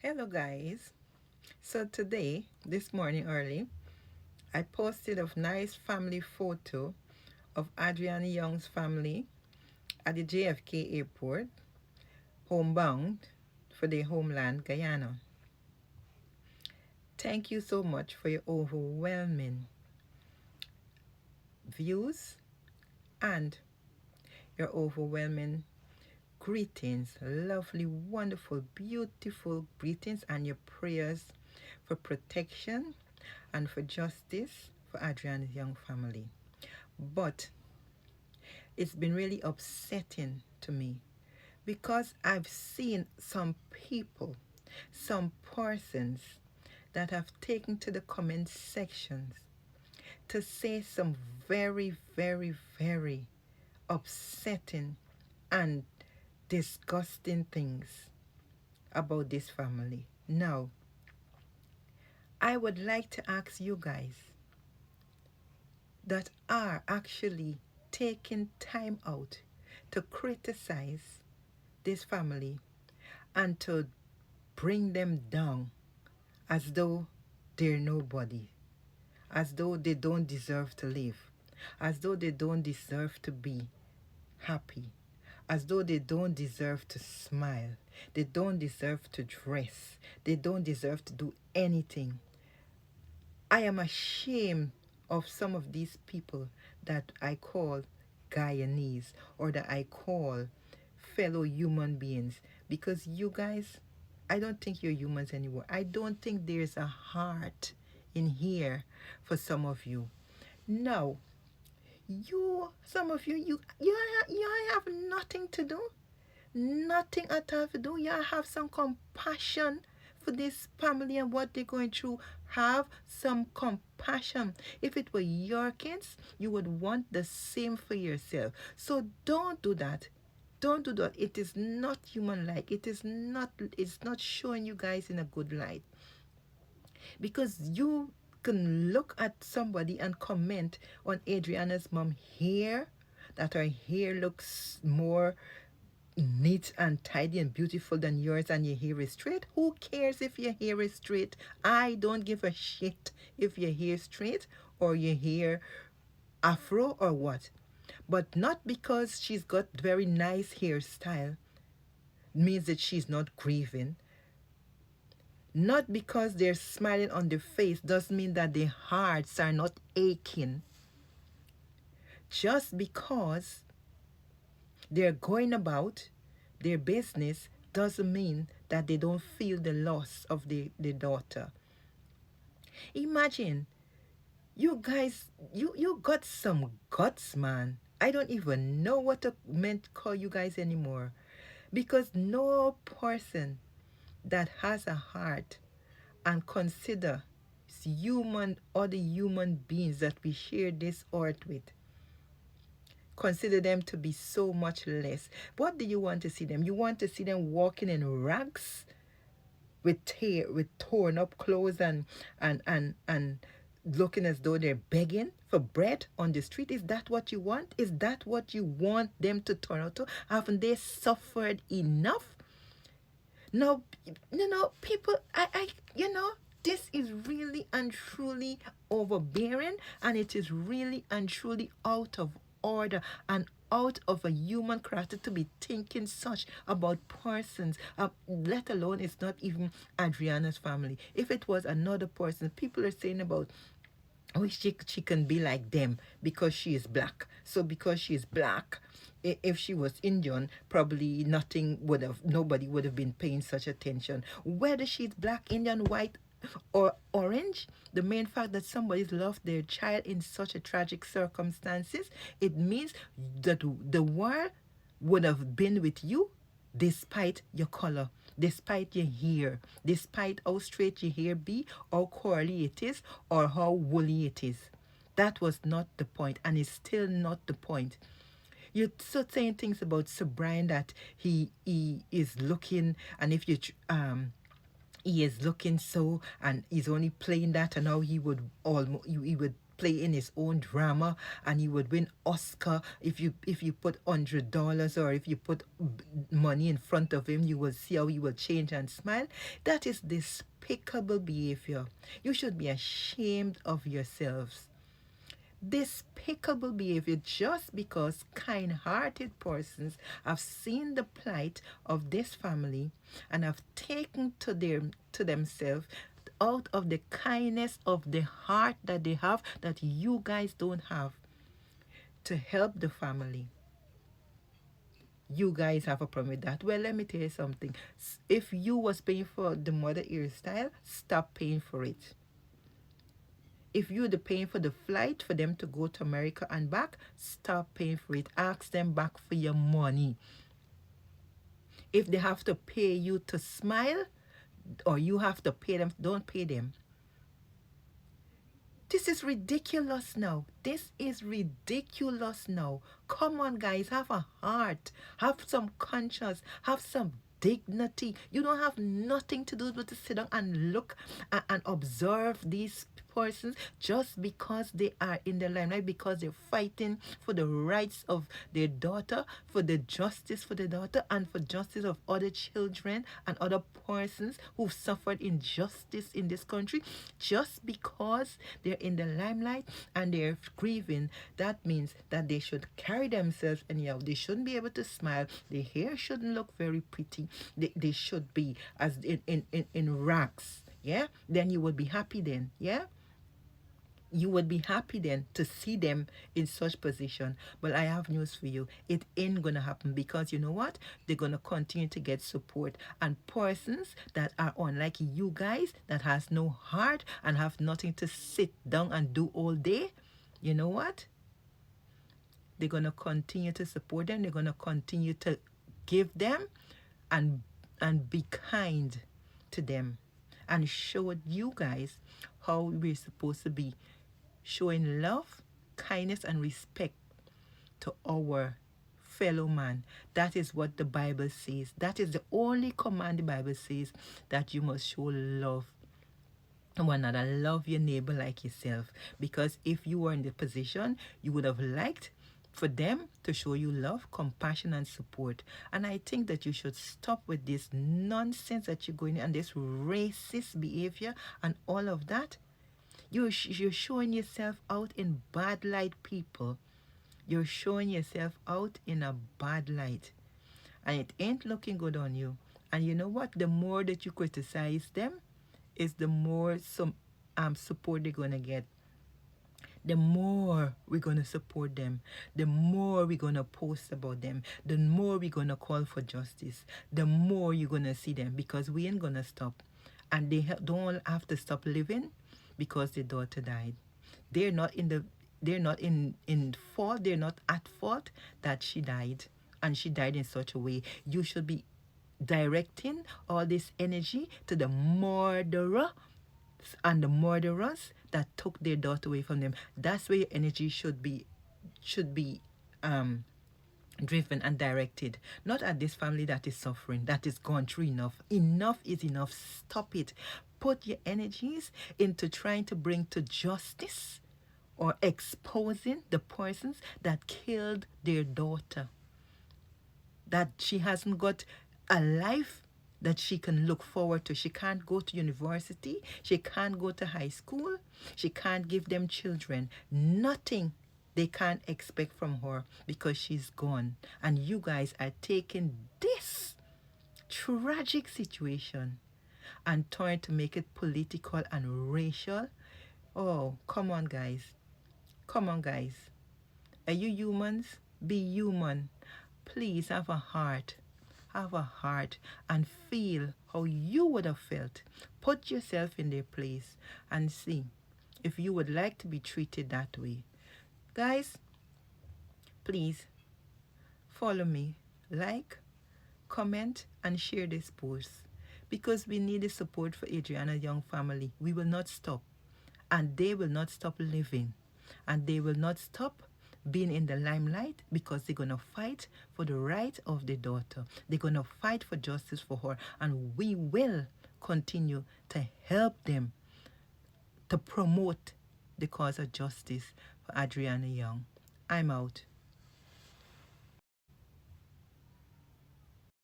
Hello guys. So today, this morning early, I posted a nice family photo of Adrianna Young's family at the JFK airport, homebound for their homeland, Guyana. Thank you so much for your overwhelming views and your overwhelming greetings, lovely, wonderful, beautiful greetings, and your prayers for protection and for justice for Adrianna's Young family. But it's been really upsetting to me because I've seen some people, some persons that have taken to the comment sections to say some very, very, very upsetting and disgusting things about this family. Now, I would like to ask you guys that are actually taking time out to criticize this family and to bring them down as though they're nobody, as though they don't deserve to live, as though they don't deserve to be happy, as though they don't deserve to smile, they don't deserve to dress, they don't deserve to do anything. I am ashamed of some of these people that I call Guyanese or that I call fellow human beings, because you guys, I don't think you're humans anymore. I don't think there's a heart in here for some of you. No, some of you have nothing to do, nothing at all to do. You have some compassion for this family and what they're going through. Have some compassion. If it were your kids, you would want the same for yourself. So don't do that. Don't do that. It is not human like. It's not showing you guys in a good light. Because you can look at somebody and comment on Adriana's mom hair, that her hair looks more neat and tidy and beautiful than yours and your hair is straight. Who cares if your hair is straight? I don't give a shit if your hair is straight or your hair afro or what. But not because she's got very nice hairstyle means that she's not grieving. Not because they're smiling on their face doesn't mean that their hearts are not aching. Just because they're going about their business doesn't mean that they don't feel the loss of the daughter. Imagine, you guys, you got some guts, man. I don't even know what to meant to call you guys anymore. Because no person that has a heart and consider human, other human beings that we share this earth with, consider them to be so much less. What do you want to see them? You want to see them walking in rags with torn up clothes and looking as though they're begging for bread on the street? Is that what you want? Is that what you want them to turn out to? Haven't they suffered enough? No, people, this is really and truly overbearing, and it is really and truly out of order and out of a human character to be thinking such about persons, let alone it's not even Adriana's family. If it was another person, people are saying about, oh, she can be like them because she is black. So because she is black, if she was Indian, probably nobody would have been paying such attention. Whether she's black, Indian, white, or orange, the main fact that somebody's lost their child in such a tragic circumstances, it means that the world would have been with you despite your color, despite your hair, despite how straight your hair be, how curly it is, or how woolly it is. That was not the point, and it's still not the point. You're so saying things about Sir Brian that he is looking, and if you he is looking so, and he's only playing that, and how he would play in his own drama, and he would win Oscar if you put $100, or if you put money in front of him, you will see how he will change and smile. That is despicable behavior. You should be ashamed of yourselves. Despicable behavior, just because kind-hearted persons have seen the plight of this family and have taken to themselves, out of the kindness of the heart that they have, that you guys don't have, to help the family. You guys have a problem with that. Well, let me tell you something. If you was paying for the mother hairstyle, stop paying for it. If you're paying for the flight for them to go to America and back, stop paying for it. Ask them back for your money. If they have to pay you to smile, or you have to pay them, don't pay them. This is ridiculous now. This is ridiculous now. Come on, guys. Have a heart. Have some conscience. Have some dignity. You don't have nothing to do but to sit down and look and observe these persons just because they are in the limelight, because they're fighting for the rights of their daughter, for the justice for the daughter, and for justice of other children and other persons who've suffered injustice in this country. Just because they're in the limelight and they're grieving, that means that they should carry themselves anyhow. They shouldn't be able to smile. Their hair shouldn't look very pretty. They should be as in rags. Yeah, then you would be happy then. Yeah, you would be happy then to see them in such position. But I have news for you. It ain't gonna happen, because you know what? They're gonna continue to get support. And persons that are unlike you guys, that has no heart and have nothing to sit down and do all day, you know what? They're gonna continue to support them. They're gonna continue to give them and be kind to them, and show you guys how we're supposed to be, showing love, kindness, and respect to our fellow man. That is what the Bible says. That is the only command the Bible says, that you must show love to one another. Love your neighbor like yourself. Because if you were in the position, you would have liked for them to show you love, compassion, and support. And I think that you should stop with this nonsense that you're going, and this racist behavior and all of that. You're showing yourself out in bad light, people. You're showing yourself out in a bad light. And it ain't looking good on you. And you know what? The more that you criticize them, is the more support they're going to get. The more we're going to support them, the more we're going to post about them, the more we're going to call for justice, the more you're going to see them, because we ain't going to stop. And they don't have to stop living because their daughter died. They're not in fault. They're not at fault that she died, and she died in such a way. You should be directing all this energy to the murderer and the murderers that took their daughter away from them. That's where your energy should be driven and directed, not at this family that is suffering, that is gone through enough. Enough is enough. Stop it. Put your energies into trying to bring to justice or exposing the persons that killed their daughter, that she hasn't got a life that she can look forward to. She can't go to university. She can't go to high school. She can't give them children. Nothing they can't expect from her, because she's gone. And you guys are taking this tragic situation and trying to make it political and racial. Oh, come on, guys. Come on, guys. Are you humans? Be human. Please have a heart. Have a heart and feel how you would have felt. Put yourself in their place and see if you would like to be treated that way. Guys, please follow me, like, comment, and share this post, because we need the support for Adrianna Young family. We will not stop, and they will not stop living, and they will not stop being in the limelight, because they're going to fight for the right of their daughter. They're going to fight for justice for her, and we will continue to help them to promote the cause of justice for Adrianna Young. I'm out.